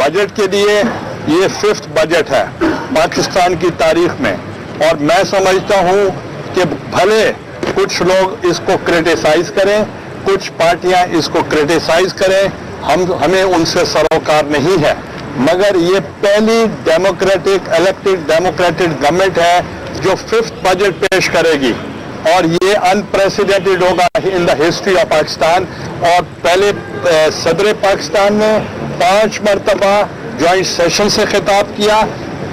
Budget के लिए ये 5th बजट है पाकिस्तान की तारीख में, और मैं समझता हूँ कि भले कुछ लोग इसको क्रिटिसाइज करें, कुछ पार्टियां इसको क्रिटिसाइज करें, हमें उनसे सरोकार नहीं है, मगर ये पहली डेमोक्रेटिक इलेक्टेड डेमोक्रेटिक गवर्नमेंट है जो 5th बजट पेश करेगी, और ये अनप्रेसिडेंटेड होगा in the history of Pakistan. और पहले सदर पाकिस्तान ने 5 मरतबा जॉइंट सेशन से खिताब किया,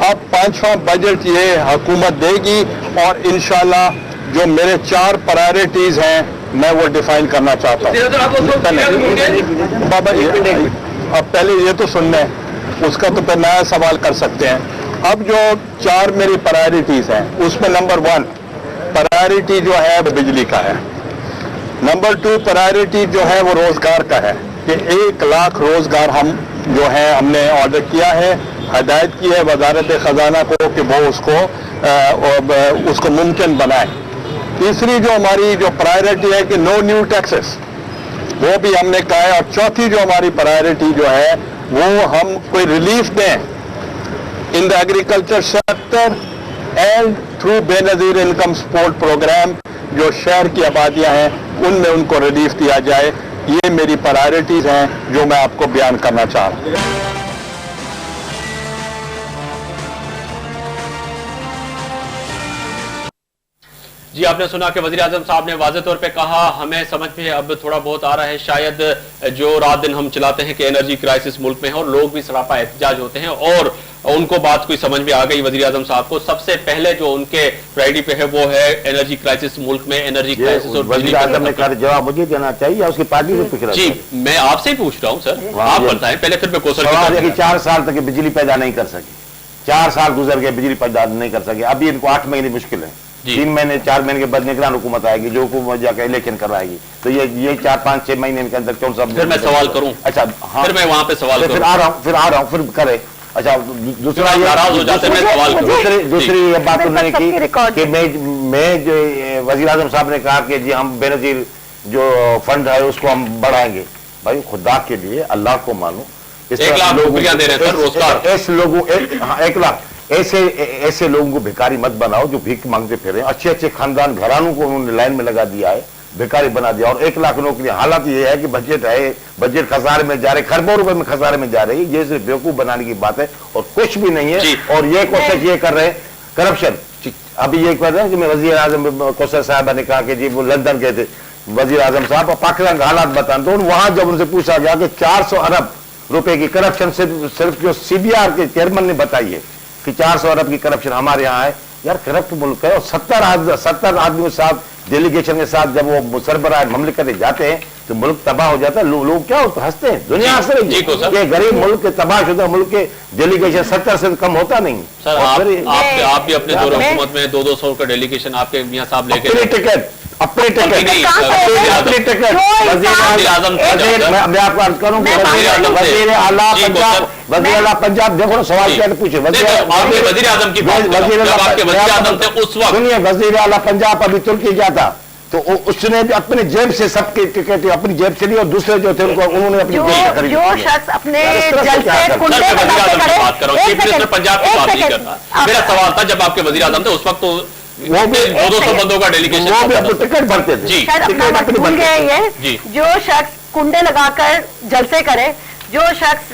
अब 5वां बजट ये हुकूमत देगी, और इंशाल्लाह जो मेरे 4 प्रायोरिटीज हैं मैं वो डिफाइन करना चाहता हूँ। बाबा अब पहले ये तो सुनना है, उसका तो फिर नया सवाल कर सकते हैं। अब जो 4 मेरी प्रायोरिटीज हैं उसमें नंबर 1 प्रायोरिटी जो है वो बिजली का है, नंबर 2 प्रायोरिटी जो है वो रोजगार का है कि 1 लाख रोजगार हम जो है हमने ऑर्डर किया है, हदायत की है वजारत खजाना को कि वो उसको मुमकिन बनाए। तीसरी जो हमारी जो प्रायोरिटी है कि नो न्यू टैक्सेस, वो भी हमने कहा है। और चौथी जो हमारी प्रायोरिटी जो है वो हम कोई रिलीफ दें in the agriculture sector and through Benazir income support programme, जो शहर की आबादियां हैं उनमें उनको रिलीफ दिया जाए। ये मेरी प्रायोरिटीज हैं जो मैं आपको बयान करना चाह रहा हूं। जी, आपने सुना कि वज़ीर आज़म साहब ने वाज़ेह तौर पे कहा, हमें समझ में अब थोड़ा बहुत आ रहा है शायद जो रात दिन हम चलाते हैं कि एनर्जी क्राइसिस मुल्क में है और लोग भी सरापा एहतजाज होते हैं, और उनको बात कोई समझ में आ गई वज़ीर आज़म साहब को। सबसे पहले जो उनके प्रायोरिटी पे है वो है एनर्जी क्राइसिस मुल्क में, एनर्जी क्राइसिस। और वज़ीर आज़म ने कहा जवाब मुझे देना चाहिए, उसकी पार्टी से पूछ रहा जी, मैं आपसे ही पूछ रहा हूँ सर, आप बताएं पहले, फिर मैं क्वेश्चन। 4 साल तक बिजली पैदा नहीं कर सके, 4 साल गुजर गए बिजली पैदा नहीं कर सके, अभी इनको 8 महीने मुश्किल है। 3 महीने 4 महीने के बाद निगरान हुकूमत आएगी जो हुकूमत जाकर इलेक्शन करवाएगी, तो ये 4-5-6 महीने के अंदर कौन सा। फिर मैं सवाल करूं। अच्छा हाँ, फिर मैं वहां पे सवाल करूं। फिर आ रहा हूं फिर करे। अच्छा दूसरा नाराज हो जाते हैं, मैं सवाल करूं। दूसरी ये बात उन्होंने की कि मैं जो वज़ीर आज़म साहब ने कहा कि जी हम बेनजीर जो फंड है उसको हम बढ़ाएंगे। भाई खुदा के लिए अल्लाह को मानो, 1 लाख रुपया दे रहे हैं रोजगार, ऐसे लोगों 1 लाख ऐसे लोगों को भिखारी मत बनाओ जो भीख मांगते फिरे। अच्छे खानदान घरानों को उन्होंने लाइन में लगा दिया है, भिखारी बना दिया, और 1 लाख नौकरी। हालात ये है कि बजट खसारे में जा रहे, खरबों रुपए में खसारे में जा रही है। ये सिर्फ बेवकूफ बनाने की बात है और कुछ भी नहीं है। और ये कोशिश ये कर रहे हैं करप्शन। अभी ये कर रहे हैं कि मैं वज़ीर आज़म कौसर साहब ने कहा कि जी वो लंदन गए थे वज़ीर आज़म साहब, पाकिस्तान का हालात बताएं, तो वहां जब उनसे पूछा गया कि 400 अरब रुपए की करप्शन सिर्फ जो CBR के चेयरमैन ने बताई है कि 400 अरब की करप्शन हमारे यहाँ है। यार करप्ट मुल्क है, और 70 आदमियों के साथ डेलीगेशन के साथ जब वो सरबराह ममलिकत जाते हैं तो मुल्क तबाह हो जाता है। लोग क्या होता हंसते हैं, दुनिया हंस रही है कि गरीब मुल्क के तबाहशुदा मुल्क के डेलीगेशन 70 से कम होता नहीं। सर आप भी अपने दौर हुकूमत में 200 का डेलीगेशन आपके मियां साहब लेके अपनी टिकट मैं आपको अर्ज करूँ वज़ीर आला पंजाब, देखो सवाल क्या पूछे वज़ीर आज़म की सुनिए, वज़ीर आला पंजाब अभी तुर्की गया था तो उसने भी अपनी जेब से सबकी टिकट अपनी जेब से ली, और दूसरे जो थे उनको उन्होंने अपनी जेब से खरीदी। जो शख्स अपने पंजाब की बात नहीं करता, मेरा सवाल था जब आपके वज़ीर आज़म थे उस वक्त तो वो भी 200 बंदों का डेलीगेशन, वो भी अपने टिकट भरते थे। शायद अपना मत भूल गए ये, जो शख्स कुंडे लगाकर जलसे करे, जो शख्स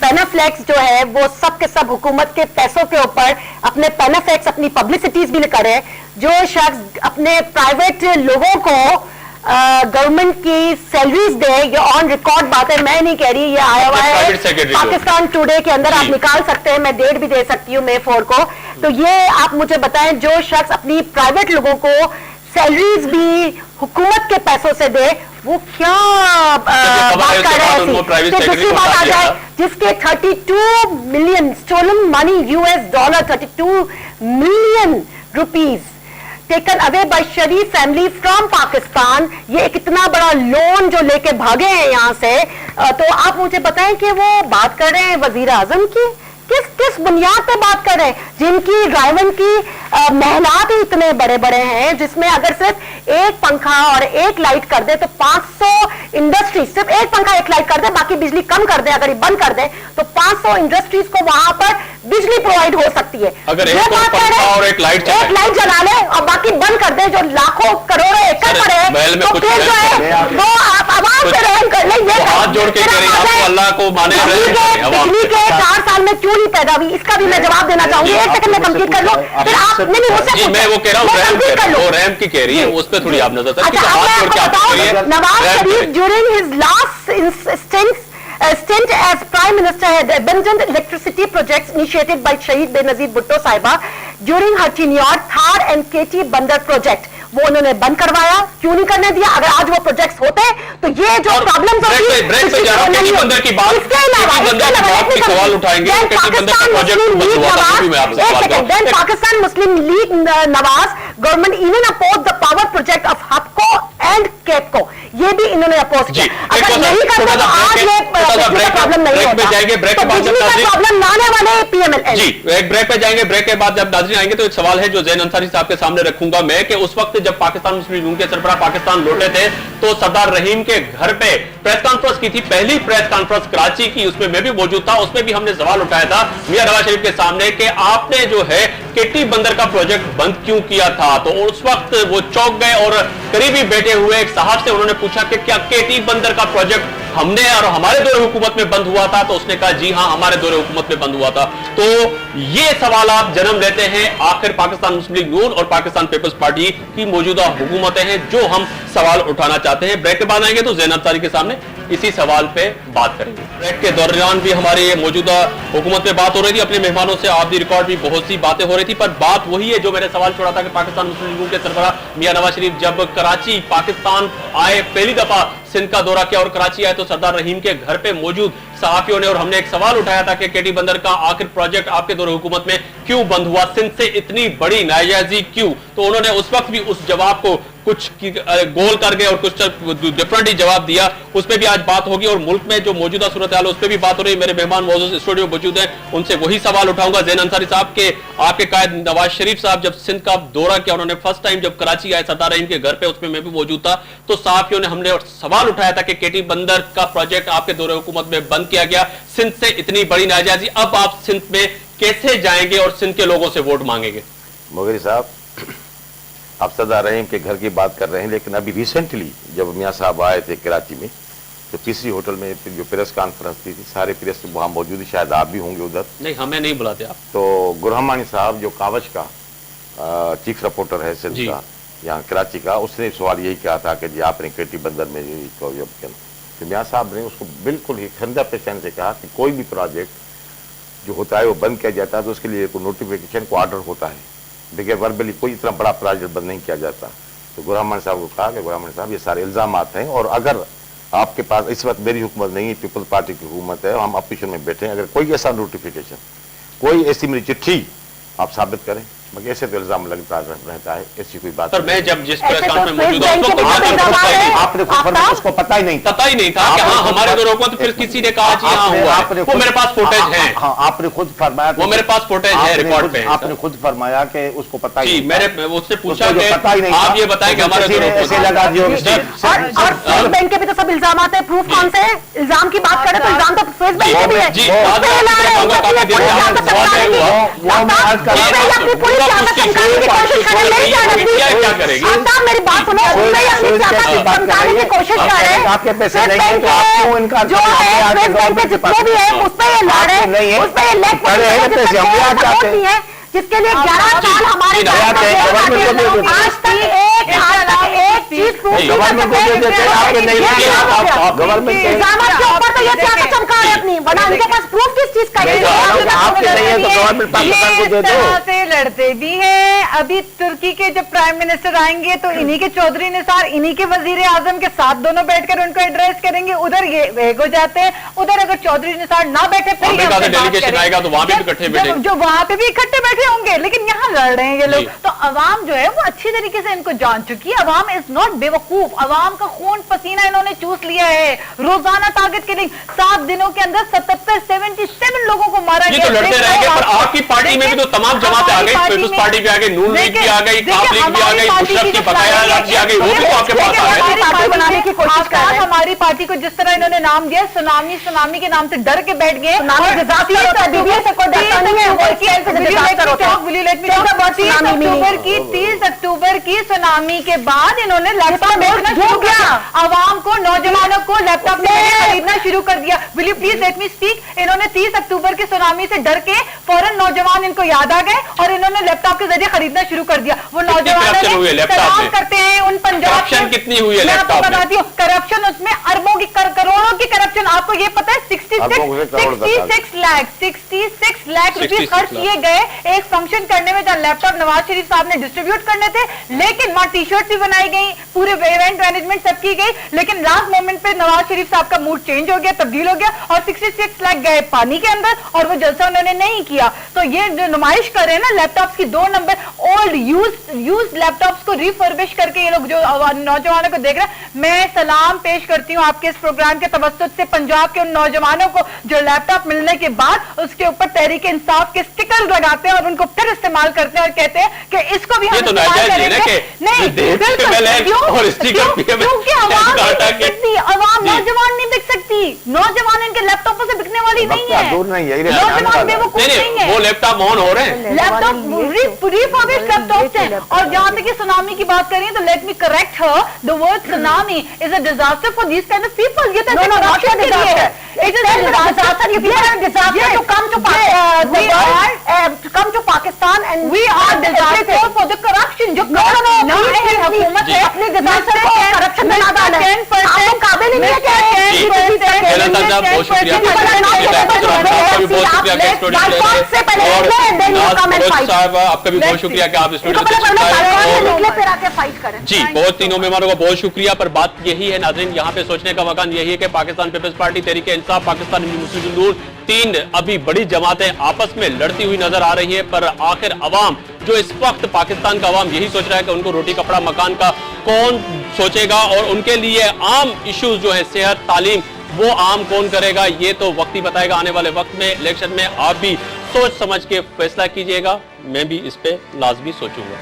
पेनाफ्लेक्स जो है वो सब के सब हुकूमत के पैसों के ऊपर अपने पेनाफ्लेक्स अपनी पब्लिसिटीज भी करे, जो शख्स अपने प्राइवेट लोगों को गवर्नमेंट की सैलरीज दे, ये ऑन रिकॉर्ड बात है, मैं नहीं कह रही, ये आया हुआ है पाकिस्तान टुडे के अंदर, आप निकाल सकते हैं, मैं डेट भी दे सकती हूँ May 4 को। तो ये आप मुझे बताएं, जो शख्स अपनी प्राइवेट लोगों को सैलरीज भी हुकूमत के पैसों से दे, वो क्या बात कर रहे हैं। तो दूसरी बात आ जाए, जिसके 32 million stolen money $, 32 million rupees taken away by Sharif family from Pakistan, ये एक इतना बड़ा लोन जो लेके भागे हैं यहाँ से, तो आप मुझे बताएं कि वो बात कर रहे हैं वजीर आजम की, किस बुनियाद पे बात कर रहे हैं, जिनकी ड्राइवन की मेहनत ही इतने बड़े बड़े हैं, जिसमें अगर सिर्फ एक पंखा और एक लाइट कर दे तो 500 इंडस्ट्री सिर्फ एक पंखा एक लाइट कर दे, बाकी बिजली कम कर दे, अगर ये बंद कर दे तो 500 इंडस्ट्रीज को वहां पर बिजली प्रोवाइड हो सकती है। अगर ये एक बात कह रहे हैं, और एक लाइट जला ले और बाकी बंद कर दे, जो लाखों करोड़ों एकड़ पड़े हैं, तो फिर जो है वो आप आवाज से रहम कर ले। ये हाथ जोड़ के कह रही हैं आपको अल्लाह को माने, बिजली के 4 साल में क्यों नहीं पैदा हुई, इसका भी मैं जवाब देना चाहूंगी। एक सेकंड में कंप्लीट कर लो, फिर आप नहीं मुझसे मैं वो कह रहा हूँ वो रैम की कह रही है, उस पर थोड़ी आप नजर अच्छा, हाथ जोड़ के आप कह रही है Nawaz Sharif during his last stint as Prime Minister had abandoned electricity projects initiated by Shahid Benazir Bhutto Sahiba during her tenure, Thar and KT Bandar project. वो उन्होंने बंद करवाया, क्यों नहीं करने दिया? अगर आज वो प्रोजेक्ट्स होते तो ये जो प्रॉब्लम्स होती ब्रेक पे जा रहा हूं, बंदर की बात, सवाल उठाएंगे Pakistan Muslim League Nawaz government even oppose the power project of हपको एंड केपको, ये भी इन्होंने अपोज किया। अगर नहीं करते तो आज ये प्रॉब्लम नहीं होता, तो बिजली का प्रॉब्लम लाने वाले PML। जी एक ब्रेक पे जाएंगे, ब्रेक के बाद जब नाज़रीन आएंगे तो एक सवाल है जो ज़ैन अंसारी साहब के सामने रखूंगा मैं, कि उस वक्त जब पाकिस्तान मुस्लिम लीग के सरबराह पाकिस्तान लौटे थे तो सरदार रहीम के घर पे प्रेस कॉन्फ्रेंस की थी, पहली प्रेस कॉन्फ्रेंस कराची की, उसमें मैं भी मौजूद था, उसमें भी हमने सवाल उठाया था मियां नवाज शरीफ के सामने कि आपने जो है केटी बंदर का प्रोजेक्ट बंद क्यों किया था। तो उस वक्त वो चौंक गए और करीबी बैठे हुए एक साहब से उन्होंने पूछा कि क्या केटी बंदर का प्रोजेक्ट हमने और हमारे दौरे हुकूमत में बंद हुआ था? तो उसने कहा जी हां, हमारे दौरे हुकूमत में बंद हुआ था। तो ये सवाल आप जन्म लेते हैं, आखिर पाकिस्तान मुस्लिम लीग नून और पाकिस्तान पीपल्स पार्टी की मौजूदा हुकूमतें हैं जो हम सवाल उठाना चाहते हैं। ब्रेक के बाद आएंगे तो ज़ैन अंसारी के सामने इसी सवाल पे बात करेंगे। ब्रेक के दौरान भी हमारी मौजूदा हुकूमत पे बात हो रही थी, अपने मेहमानों से ऑफ द रिकॉर्ड भी बहुत सी बातें हो रही थी, पर बात वही है जो मैंने सवाल छोड़ा था कि पाकिस्तान मुस्लिम लीग के सरबराह मियां नवाज शरीफ जब कराची पाकिस्तान आए, पहली दफा सिंध का दौरा किया और कराची आए तो सरदार रहीम के घर पे मौजूद सहाफियों ने और हमने एक सवाल उठाया था कि केटी बंदर का आखिर प्रोजेक्ट आपके दौरे हुकूमत में क्यों बंद हुआ, सिंध से इतनी बड़ी नाजायजी क्यों? तो उन्होंने उस वक्त भी उस जवाब को कुछ गोल कर गए और कुछ डिफरेंट ही जवाब दिया। उस पर भी आज बात होगी और मुल्क में जो मौजूदा सूरत हाल है उस पर भी बात हो रही है। मेरे मेहमान मौजूद स्टूडियो मौजूद हैं, उनसे वही सवाल उठाऊंगा। ज़ैन अंसारी साहब के आपके कायद नवाज शरीफ साहब जब सिंध का दौरा किया, उन्होंने फर्स्ट टाइम जब कराची आए सरदार रहीम के घर पे, उसमें मैं भी मौजूद था, तो सहाफियों ने हमने सवाल उठाया था कि केटी बंदर का प्रोजेक्ट आपके दौरे हुकूमत में बंद किया गया, सिंध से इतनी बड़ी नाजायजी, अब आप सिंध में कैसे जाएंगे और सिंध के लोगों से वोट मांगेंगे? मोगरी साहब, आप सरदार रहीम के घर की बात कर रहे हैं, लेकिन अभी रिसेंटली जब मियां साहब आए थे कराची में तो तीसरी होटल में जो प्रेस कॉन्फ्रेंस थी, सारे प्रेस वहां मौजूद, शायद आप भी होंगे उधर। नहीं, हमें नहीं बुलाते आप। तो गुरहमानी साहब जो कावच का चीफ रिपोर्टर है सिंध का, यहाँ कराची का, उसने सवाल यही किया था कि जी आपने केटी बंदर में तो मियां साहब ने उसको बिल्कुल ही 100% से कहा कि कोई भी प्रोजेक्ट जो होता है वो बंद किया जाता है तो उसके लिए कोई नोटिफिकेशन को ऑर्डर होता है, देखिए वर्बली कोई इतना बड़ा प्रोजेक्ट बंद नहीं किया जाता। तो गुरहमान साहब को कहा कि गुरहमान साहब ये सारे इल्जाम हैं और अगर आपके पास इस वक्त मेरी हुकूमत नहीं है, पीपल्स पार्टी की हुकूमत है, हम अपोजिशन में बैठे हैं, अगर कोई ऐसा नोटिफिकेशन, कोई ऐसी मेरी चिट्ठी आप साबित करें, मगर ऐसे तो इल्जाम लगता रहता है, ऐसी कोई बात। सर मैं जब जिस प्रेस कॉन्फ्रेंस में मौजूद आपने उसको पता ही नहीं था कि हाँ हमारे दौरे हुकूमत, फिर किसी ने कहा जी हाँ हुआ, वो मेरे पास फुटेज है। हाँ, आपने खुद फरमाया, वो मेरे पास फुटेज है, रिकॉर्ड पे। आपने खुद फरमाया कि उसको पता ही नहीं। मैंने उससे पूछा कि पता ही नहीं, आप ये बताएं कि हमारे दौरे ऐसे लगा दिया। और फेस बैंक के भी तो सब इल्जाम आते हैं, प्रूफ कौन से इल्जाम की बात करें तो इल्जाम तो फेस बैंक के भी है। मेरी बात सुनो, समझाने की कोशिश कर रहे हैं, आपके पैसे नहीं है तो आप क्यों इनका जो है जितने भी है उस पर ये लड़े, उस पर ये लेग है जिसके लिए 11 साल हमारे आज तक एक चीज गवर्नमेंट को दे देते, आपने नहीं किया। गवर्नमेंट के ऊपर तो ये सियासत चमका रहे अपनी, वरना उनके पास प्रूफ किस चीज का है? आपके नहीं है तो गवर्नमेंट पाकिस्तान को दे दो। से लड़ते भी हैं। अभी तुर्की के जब प्राइम मिनिस्टर आएंगे तो इन्हीं के चौधरी निसार, इन्हीं के वजीर आजम के साथ दोनों बैठकर उनको एड्रेस करेंगे। उधर ये एक हो जाते हैं, उधर अगर चौधरी निसार ना बैठे फिर डेलीगेशन आएगा तो वहां भी इकट्ठे बैठे, जो वहां पे भी इकट्ठे बैठे होंगे, लेकिन यहाँ लड़ रहे हैं ये लोग। तो अवाम जो है वो अच्छी तरीके से इनको जान चुकी है। अवाम इज नॉट बेवकूफ, अवाम का खून पसीना इन्होंने चूस लिया है। रोजाना टारगेट किलिंग, 7 दिनों के अंदर 77 लोगों को मारा गया। तो लड़ते रहेंगे, पर आपकी पार्टी में भी तो तमाम जमातें आ गई, पीपल्स पार्टी भी आ गई, नून लीग भी आ गई, आप लीग भी आ गई, मुशर्रफ की बकाया भी आ गई, वो भी तो आपके पास आ गई। बनाने की कोशिश कर रहे हैं। हमारी पार्टी को जिस तरह इन्होंने नाम दिया सुनामी, सुनामी के नाम से डर के बैठ गए। तीस अक्टूबर की सुनामी के बाद इन्होंने लैपटॉप बेचना शुरू किया, आवाम को, नौजवानों को लैपटॉप खरीदना शुरू कर दिया। Will you please let me speak. इन्होंने 30 अक्टूबर की सुनामी से डर के फौरन नौजवान इनको याद आ गए और इन्होंने लैपटॉप के जरिए खरीदना शुरू कर दिया। वो नौजवान सलाम करते हैं उन पंजाब कितनी हुई है मैं आपको बताती हूँ, करप्शन उसमें अरबों की करोड़ों की करप्शन। आपको ये पता है 66 लाख रुपए खर्च किए गए एक फंक्शन करने में जहाँ लैपटॉप नवाज शरीफ साहब ने डिस्ट्रीब्यूट करने थे, लेकिन वहां टी शर्ट भी बनाई गई, पूरे इवेंट मैनेजमेंट सब की गई, लेकिन लास्ट मोमेंट पे नवाज शरीफ साहब का मूड चेंज हो गया, तब्दील हो गया और 66 लाख गए पानी के अंदर और वो जलसा उन्होंने नहीं किया। तो ये जो नुमाइश कर रहे हैं ना लैपटॉप्स की 2 नंबर ओल्ड यूज लैपटॉप्स को रिफर्बिश करके ये लोग जो नौजवानों को देख रहे हैं, मैं सलाम पेश करती हूँ आपके इस प्रोग्राम के तवस्सुत से पंजाब के उन नौजवानों को जो लैपटॉप मिलने के बाद उसके ऊपर तहरीक इंसाफ के स्टिकर लगाते हैं और उनको फिर इस्तेमाल करते हैं और कहते हैं कि इसको भी हम इस्तेमाल करेंगे। नहीं, क्योंकि आवाम नौजवान नहीं बिक सकती, नौजवान इनके लैपटॉपों से बिकने वाली नहीं है, नौजवान बेवकूफ नहीं है। वो लैपटॉप ऑन हो रहे हैं, लैपटॉप रिफर्बिश्ड लैपटॉप्स हैं। और जहां तक सुनामी की बात करें तो let me correct her, the word tsunami is a disaster for this kind of people. ये तो डिजास्टर के लिए है, it is a disaster, you can disaster to come to Pakistan and we are disaster for the corruption. जो हुकूमत है अपने disaster को करप्शन में लगा रहे हैं, आप काबिल ही नहीं है। बहुत शुक्रिया साहब, आपका भी बहुत शुक्रिया कि आप स्टूडियो जी। बहुत तीनों मेहमानों का बहुत शुक्रिया। पर बात यही है नाज़रीन, यहाँ पे सोचने का मकान यही है कि पाकिस्तान पीपल्स पार्टी, तहरीक इंसाफ, पाकिस्तान मुस्लिम नूर, 3 अभी बड़ी जमातें आपस में लड़ती हुई नजर आ रही है। पर आखिर अवाम जो इस वक्त पाकिस्तान का अवाम यही सोच रहा है कि उनको रोटी कपड़ा मकान का कौन सोचेगा और उनके लिए आम इश्यूज जो है सेहत तालीम वो आम कौन करेगा, ये तो वक्त ही बताएगा। आने वाले वक्त में इलेक्शन में आप भी सोच समझ के फैसला कीजिएगा, मैं भी इस पे लाजमी सोचूंगा।